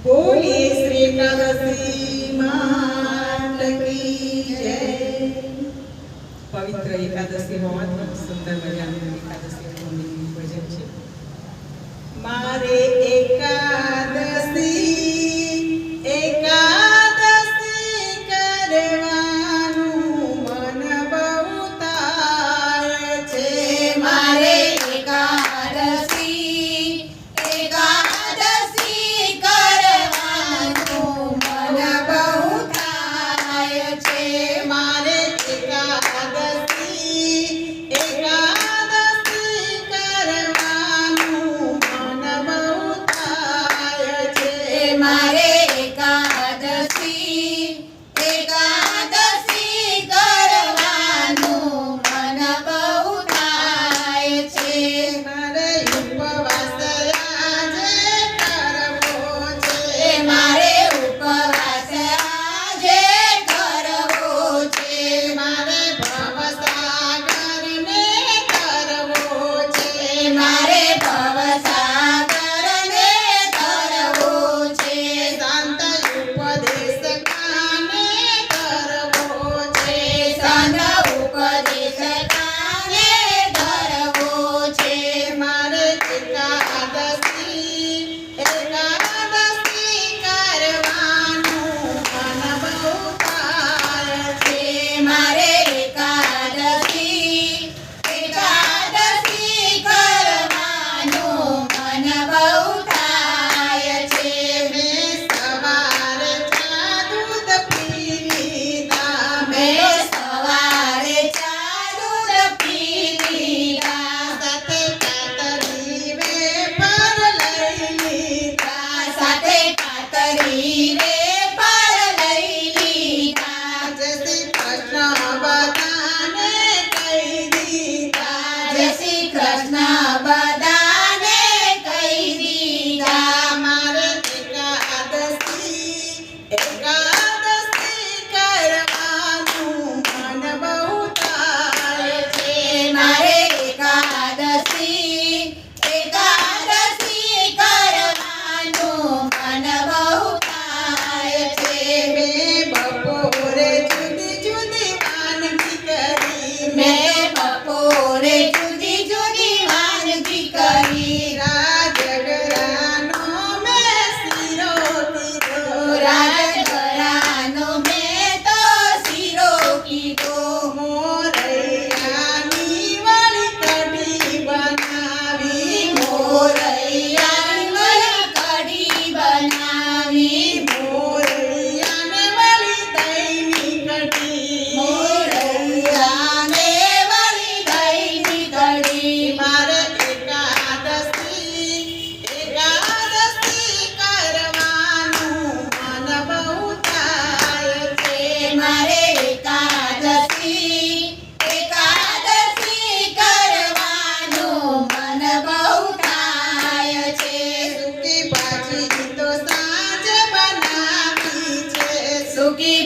बोलिए श्री एकादशी मात की जय। पवित्र एकादशी होवाથી સુંદર મજાનું એકાદશીનું ભજન છે। મારે એકાદશી કરવાનું મન બહુ થાય છે। મારે એકાદશી કરવાનું મન બહુ થાય છે। મારે એકાદશી કરવાનું મન બહુ થાય છે। મારે એકાદશી કરવાનું મન બહુ થાય છે। મારે ઉપવાસ આજે કરવો છે। મારે ઉપવાસ આજે કરવો છે। મારે ભવસાગરને કરવો છે। મારે ભવસાગરને કરવો છે। શાંત ઉપદેશકાને કરવો છે। સંત ઉપદેશકાને કરવો છે। મારે એકાદશી કરવાનું મન બહુ થાય છે। મારે એકાદશી કરવાનું મન બહુ થાય છે। મેં સવારે ચા દૂધ પી લીધા। મેં સવારે ચા દૂધ પી લીધા। સાથે કાતરી વેફર લઈ લીધા। સાથે કાતરી વેફર લઈ લીધા। જય શ્રી કૃષ્ણ બધાને કહી દીધા। જય શ્રી કૃષ્ણ બધાને કહી દીધા। મારે એકાદશી કરવાનું મન બહુ થાય છે। મારે એકાદશી કરવાનું મન બહુ થાય છે। મેં બપોરે જુદી જુદી વાનગી કરી। મેં બપોરે જુદી જુદી વાનગી કરી। રાજગરાનો મેં શીરો કીધો। રાજગરાનો મેં તો શીરો કીધો। મોરૈયાની વળી કઢી બનાવી। મોરૈયાની વળી કઢી બનાવી। મોરૈયાને વળી દહીંની કઢી। મોરૈયાને વળી દહીંની કઢી। મારે એકાદશી કરવાનું મન બહુ થાય છે। મારે એકાદશી કરવાનું મન બહુ થાય છે। સૂકી ભાજી તો સાંજે બનાવી છે। સૂકી